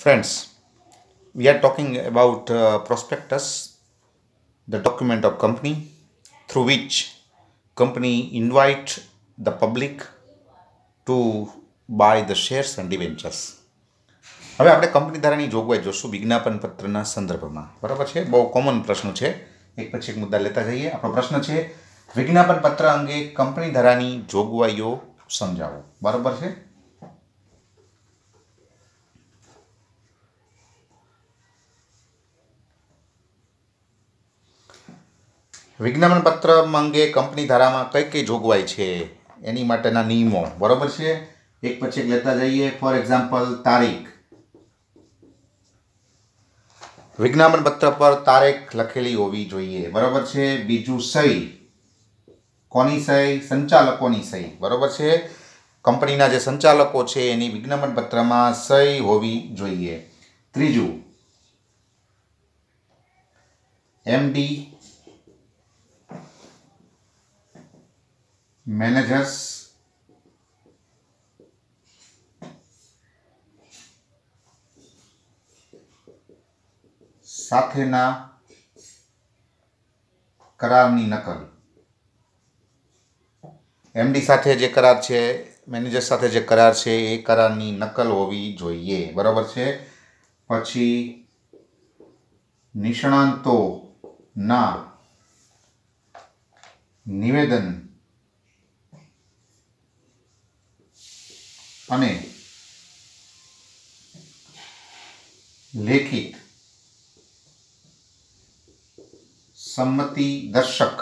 Friends, we are talking about prospectus, the document of company through which company invite the public to buy the shares and debentures. હવે આપણે company ધારાની જોગવાઈ જોશું વિજ્ઞાપન પત્રના સંદર્ભમાં. બરાબર છે? બહુ કોમન પ્રશ્ન છે. એક પછી એક મુદ્દા લેતા જઈએ. આપણો પ્રશ્ન છે વિજ્ઞાપન પત્ર અંગે કંપની ધારાની જોગવાઈઓ સમજાવો. બરાબર છે? વિજ્ઞાપન પત્ર અંગે કંપની ધારામાં કઈ કઈ જોગવાઈ છે એની માટેના નિયમો. બરાબર છે? એક પછી એક લેતા જઈએ. ફોર એક્ઝામ્પલ, તારીખ. વિજ્ઞાપન પત્ર પર તારીખ લખેલી હોવી જોઈએ. બરાબર છે? બીજું, સહી. કોની સહી? સંચાલકોની સહી. બરાબર છે? કંપનીના જે સંચાલકો છે એની વિજ્ઞાપન પત્રમાં સહી હોવી જોઈએ. ત્રીજું, એમડી, મેનેજર્સ, સાથેના કરારની નકલ. એમડી સાથે જે કરાર છે, મેનેજર સાથે જે કરાર છે એ કરારની નકલ હોવી જોઈએ. બરાબર છે? પછી નિષ્ણાંતોના નિવેદન અને લેખિત સંમતિ દર્શક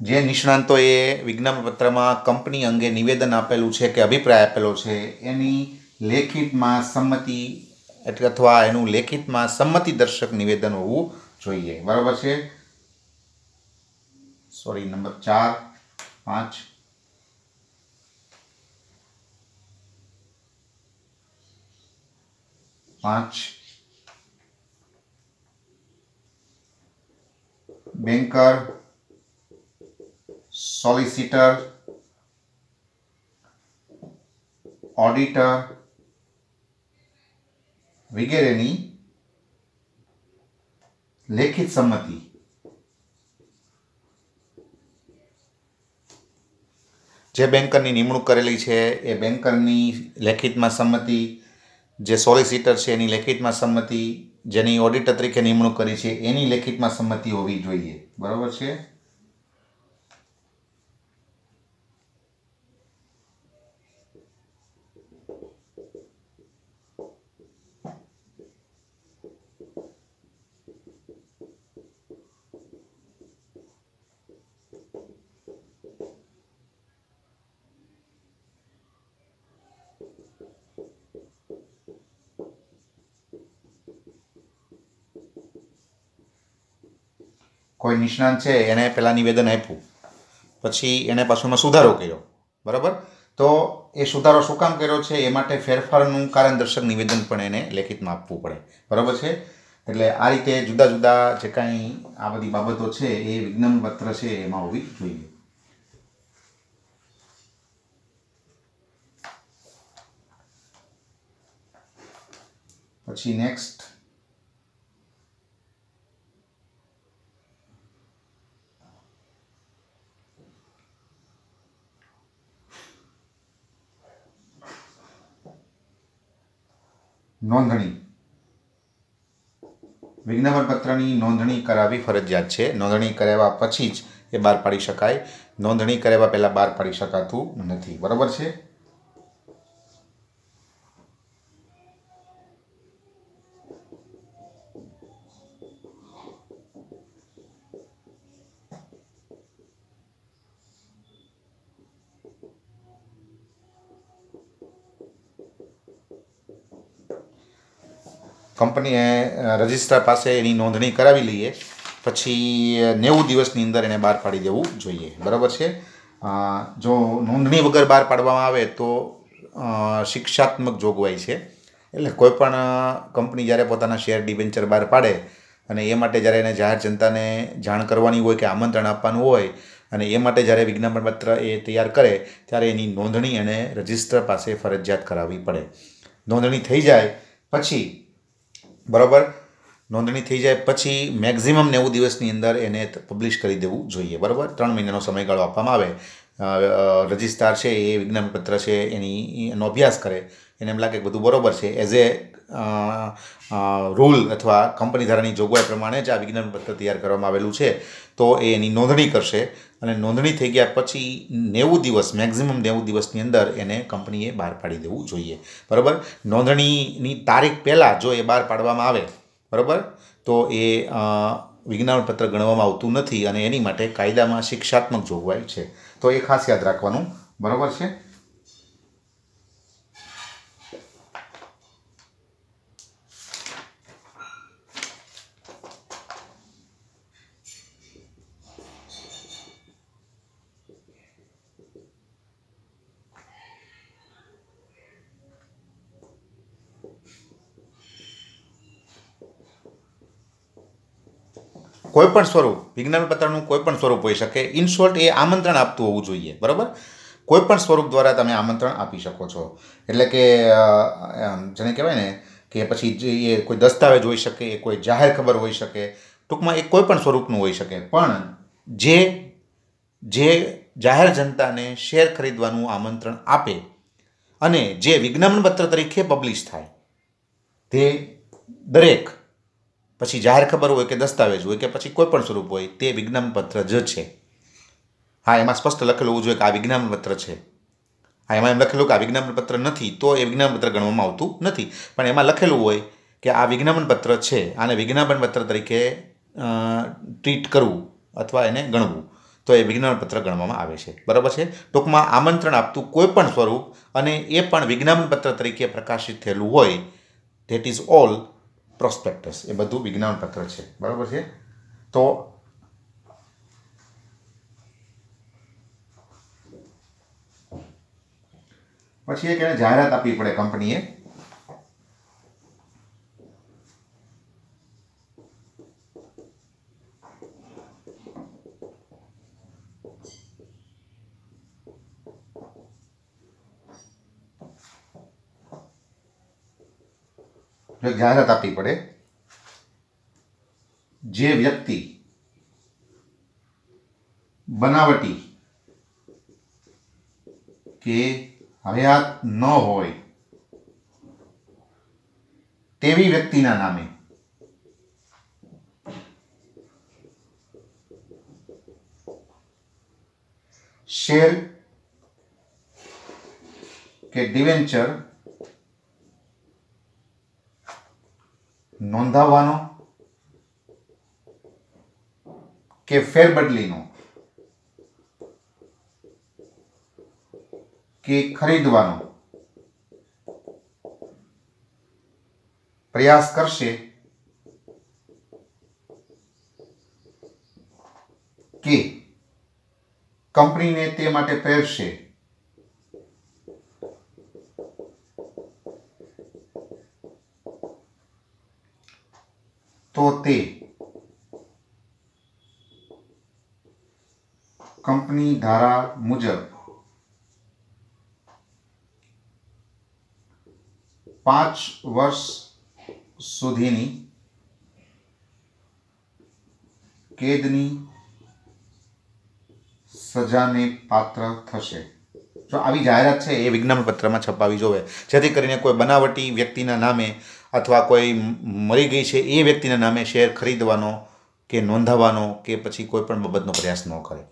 જે નિષ્ણાંતોએ વિજ્ઞાપન પત્રમાં કંપની અંગે નિવેદન આપેલું છે કે અભિપ્રાય આપેલો છે એની લેખિતમાં સંમતિ અથવા એનું લેખિતમાં સંમતિ દર્શક નિવેદન હોવું જોઈએ. બરાબર છે? Sorry, number 4, 5. Banker, solicitor, auditor વગેરેની લેખિત સંમતિ. જે બેન્કરની નિમણૂક કરેલી છે એ બેન્કરની લેખિતમાં સંમતિ, જે સોલિસિટર છે એની લેખિતમાં સંમતિ, જેની ઓડિટર તરીકે નિમણૂક કરી છે એની લેખિતમાં સંમતિ હોવી જોઈએ. બરાબર છે? કોઈ નિષ્ણાંત છે એને પહેલાં નિવેદન આપ્યું, પછી એને પાછું એમાં સુધારો કર્યો. બરાબર? તો એ સુધારો શું કામ કર્યો છે એ માટે ફેરફારનું કારણ દર્શક નિવેદન પણ એને લેખિતમાં આપવું પડે. બરાબર છે? એટલે આ રીતે જુદા જુદા જે કાંઈ આ બધી બાબતો છે એ વિજ્ઞાપન પત્ર છે એમાં હોવી જોઈએ. પછી નેક્સ્ટ, નોંધણી. વિજ્ઞાપન પત્રની નોંધણી કરાવવી ફરજિયાત છે. નોંધણી કરાવ્યા પછી જ એ બહાર પાડી શકાય. નોંધણી કરાવ્યા પહેલાં બહાર પાડી શકાતું નથી. બરાબર છે? કંપનીએ રજિસ્ટ્રાર પાસે એની નોંધણી કરાવી લઈએ પછી 90 દિવસની અંદર એને બહાર પાડી દેવું જોઈએ. બરાબર છે? જો નોંધણી વગર બહાર પાડવામાં આવે તો શિક્ષાત્મક જોગવાઈ છે. એટલે કોઈ પણ કંપની જ્યારે પોતાના શેર ડિબેન્ચર બહાર પાડે અને એ માટે જ્યારે એને જાહેર જનતાને જાણ કરવાની હોય કે આમંત્રણ આપવાનું હોય અને એ માટે જ્યારે વિજ્ઞાપનપત્ર એ તૈયાર કરે ત્યારે એની નોંધણી એને રજિસ્ટર પાસે ફરજિયાત કરાવવી પડે. નોંધણી થઈ જાય પછી બરાબર, નોંધણી થઈ જાય પછી મેક્ઝિમમ 90 દિવસની અંદર એને પબ્લિશ કરી દેવું જોઈએ. બરાબર, 3 મહિનાનો સમયગાળો આપવામાં આવે. રજિસ્ટ્રાર છે એ વિજ્ઞાપનપત્ર છે એનો અભ્યાસ કરે, એને એમ લાગે કે બધું બરાબર છે, એઝ એ રૂલ અથવા કંપની ધારાની જોગવાઈ પ્રમાણે જ આ વિજ્ઞાપનપત્ર તૈયાર કરવામાં આવેલું છે, તો એ એની નોંધણી કરશે. અને નોંધણી થઈ ગયા પછી 90 દિવસ, મેક્ઝિમમ 90 દિવસની અંદર એને કંપનીએ બહાર પાડી દેવું જોઈએ. બરાબર, નોંધણીની તારીખ પહેલાં જો એ બહાર પાડવામાં આવે, બરાબર, તો એ વિજ્ઞાપનપત્ર ગણવામાં આવતું નથી અને એની માટે કાયદામાં શિક્ષાત્મક જોગવાઈ છે. તો એ ખાસ યાદ રાખવાનું. બરાબર છે. કોઈપણ સ્વરૂપ, વિજ્ઞાપનપત્રનું કોઈપણ સ્વરૂપ હોઈ શકે. ઇન શોર્ટ, એ આમંત્રણ આપતું હોવું જોઈએ. બરાબર, કોઈપણ સ્વરૂપ દ્વારા તમે આમંત્રણ આપી શકો છો. એટલે કે જેને કહેવાય ને કે પછી એ કોઈ દસ્તાવેજ હોઈ શકે, એ કોઈ જાહેર ખબર હોઈ શકે, ટૂંકમાં એ કોઈપણ સ્વરૂપનું હોઈ શકે. પણ જે જાહેર જનતાને શેર ખરીદવાનું આમંત્રણ આપે અને જે વિજ્ઞાપનપત્ર તરીકે પબ્લિશ થાય, તે દરેક, પછી જાહેર ખબર હોય કે દસ્તાવેજ હોય કે પછી કોઈ પણ સ્વરૂપ હોય, તે વિજ્ઞાપનપત્ર જ છે. હા, એમાં સ્પષ્ટ લખેલું હોવું જોઈએ કે આ વિજ્ઞાપનપત્ર છે. હા, એમાં એમ લખેલું કે આ વિજ્ઞાપનપત્ર નથી તો એ વિજ્ઞાપનપત્ર ગણવામાં આવતું નથી. પણ એમાં લખેલું હોય કે આ વિજ્ઞાપનપત્ર છે, આને વિજ્ઞાપનપત્ર તરીકે ટ્રીટ કરવું અથવા એને ગણવું, તો એ વિજ્ઞાપનપત્ર ગણવામાં આવે છે. બરાબર છે. ટૂંકમાં આમંત્રણ આપતું કોઈ પણ સ્વરૂપ અને એ પણ વિજ્ઞાપનપત્ર તરીકે પ્રકાશિત થયેલું હોય, ધેટ ઇઝ ઓલ પ્રોસ્પેક્ટસ. એ બધું વિજ્ઞાપનપત્ર છે. બરાબર છે. તો પછી એક એને જાહેરાત આપવી પડે કંપનીએ. જાહેરાત આપવી પડે. જે વ્યક્તિ બનાવટી કે હયાત ન હોય તેવી વ્યક્તિના નામે શેર કે ડિવેન્ચર નોંધાવવાનો કે ફેરબદલીનો કે ખરીદવાનો પ્રયાસ કરશે કે કંપનીને તે માટે પ્રેરશે, તો તે કંપની ધારા મુજબ 5 વર્ષ સુધીની કેદની સજાને પાત્ર થશે. જો આવી જાહેરાત છે એ વિજ્ઞાપનપત્રમાં છપાવી જોવે, જેથી કરીને કોઈ બનાવટી વ્યક્તિના નામે અથવા કોઈ મરી ગઈ છે એ વ્યક્તિના નામે શેર ખરીદવાનો કે નોંધાવવાનો કે પછી કોઈ પણ બાબતનો પ્રયાસ ન કરે.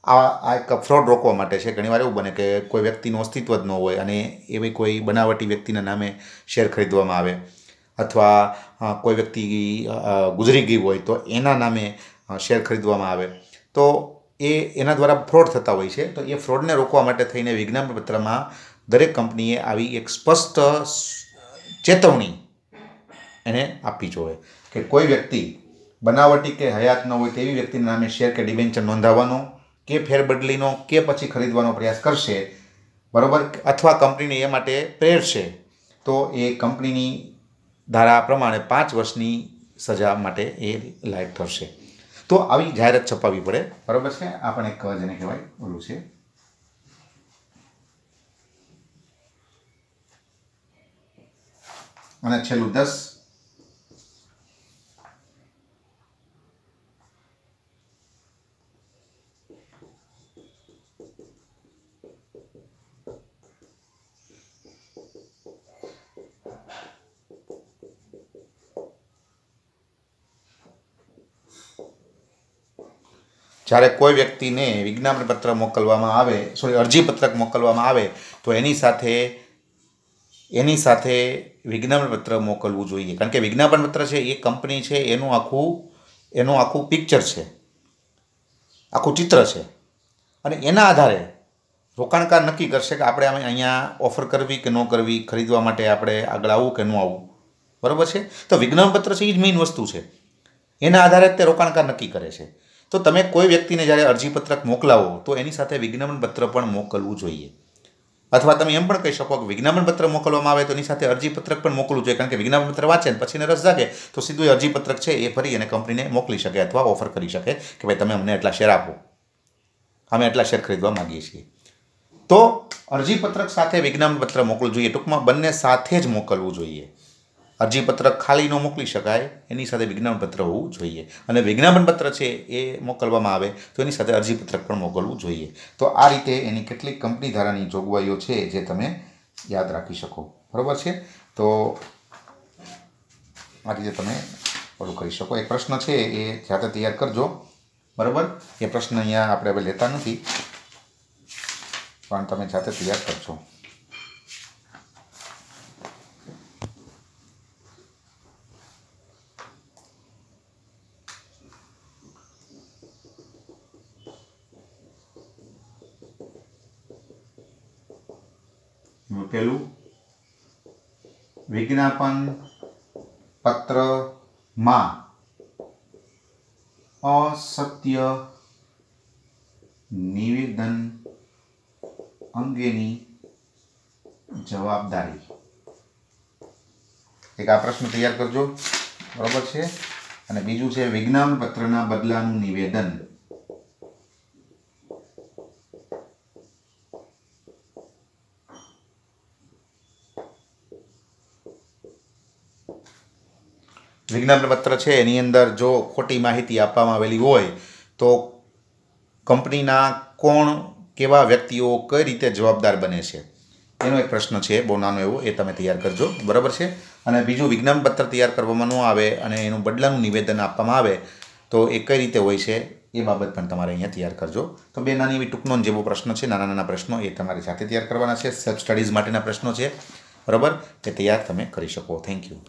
આ એક ફ્રોડ રોકવા માટે છે. ઘણીવાર એવું બને કે કોઈ વ્યક્તિનું અસ્તિત્વ જ ન હોય અને એવી કોઈ બનાવટી વ્યક્તિના નામે શેર ખરીદવામાં આવે, અથવા કોઈ વ્યક્તિ ગુજરી ગઈ હોય તો એના નામે શેર ખરીદવામાં આવે, તો એના દ્વારા ફ્રોડ થતા હોય છે. તો એ ફ્રોડને રોકવા માટે થઈને વિજ્ઞાપનપત્રમાં દરેક કંપનીએ આવી એક સ્પષ્ટ ચેતવણી એને આપવી જોઈએ કે કોઈ વ્યક્તિ બનાવટી કે હયાત ન હોય તેવી વ્યક્તિના નામે શેર કે ડિબેન્ચર નોંધાવવાનો કે ફેરબદલીનો કે પછી ખરીદવાનો પ્રયાસ કરશે, બરાબર, અથવા કંપનીને એ માટે પ્રેરશે, તો એ કંપનીની ધારા પ્રમાણે 5 વર્ષની સજા માટે એ લાયક ઠરશે. તો આવી જાહેરાત છપાવવી પડે, બરાબર છે. આ પણ એક જેને કહેવાય ઓલું છે. અને છેલ્લું 10, જ્યારે કોઈ વ્યક્તિને વિજ્ઞાપનપત્ર મોકલવામાં આવે, અરજીપત્રક મોકલવામાં આવે તો એની સાથે વિજ્ઞાપનપત્ર મોકલવું જોઈએ. કારણ કે વિજ્ઞાપનપત્ર છે એ કંપની છે એનું આખું પિક્ચર છે, આખું ચિત્ર છે, અને એના આધારે રોકાણકાર નક્કી કરશે કે આપણે અહીંયા ઓફર કરવી કે ન કરવી, ખરીદવા માટે આપણે આગળ આવવું કે ન આવવું, બરાબર છે. તો વિજ્ઞાપનપત્ર છે એ જ મેઇન વસ્તુ છે, એના આધારે તે રોકાણકાર નક્કી કરે છે. તો તમે કોઈ વ્યક્તિને જ્યારે અરજીપત્રક મોકલાવો તો એની સાથે વિજ્ઞાપનપત્ર પણ મોકલવું જોઈએ. અથવા તમે એમ પણ કહી શકો કે વિજ્ઞાપનપત્ર મોકલવામાં આવે તો એની સાથે અરજીપત્રક પણ મોકલવું જોઈએ. કારણ કે વિજ્ઞાપનપત્ર વાંચે ને પછી એને રસ જાગે તો સીધું એ અરજીપત્રક છે એ ભરી અને કંપનીને મોકલી શકે અથવા ઓફર કરી શકે કે ભાઈ તમે અમને એટલા શેર આપો, અમે એટલા શેર ખરીદવા માગીએ છીએ. તો અરજીપત્રક સાથે વિજ્ઞાપનપત્ર મોકલવું જોઈએ. ટૂંકમાં બંને સાથે જ મોકલવું જોઈએ. અરજીપત્રક ખાલી ન મોકલી શકાય, એની સાથે વિજ્ઞાપનપત્ર હોવું જોઈએ. અને વિજ્ઞાપનપત્ર છે એ મોકલવામાં આવે તો એની સાથે અરજીપત્રક પણ મોકલવું જોઈએ. તો આ રીતે એની કેટલીક કંપની ધારાની જોગવાઈઓ છે જે તમે યાદ રાખી શકો, બરાબર છે. તો આ રીતે તમે ઓલું કરી શકો. એક પ્રશ્ન છે એ જાતે તૈયાર કરજો, બરાબર. એ પ્રશ્ન અહીંયા આપણે હવે લેતા નથી, પણ તમે જાતે તૈયાર કરજો. પેલું, વિજ્ઞાપન પત્રમાં અસત્ય નિવેદન અંગેની જવાબદારી. એક આ પ્રશ્ન તૈયાર કરજો, બરાબર છે. અને બીજું છે વિજ્ઞાપનપત્રના બદલાનું નિવેદન. વિજ્ઞાપનપત્ર છે એની અંદર જો ખોટી માહિતી આપવામાં આવેલી હોય તો કંપનીના કેવા વ્યક્તિઓ કઈ રીતે જવાબદાર બને છે, એનો એક પ્રશ્ન છે બહુ નાનો એવો, એ તમે તૈયાર કરજો, બરાબર છે. અને બીજું વિજ્ઞાપનપત્ર તૈયાર કરવામાં ન આવે અને એનું બદલાનું નિવેદન આપવામાં આવે તો એ કઈ રીતે હોય છે એ બાબત પણ તમારે અહીંયા તૈયાર કરજો. તો બે નાની એવી ટૂંકનો જેવો પ્રશ્ન છે, નાના નાના પ્રશ્નો એ તમારે જાતે તૈયાર કરવાના છે. સેલ્ફ સ્ટડીઝ માટેના પ્રશ્નો છે, બરાબર. એ તૈયાર તમે કરી શકો. Thank you.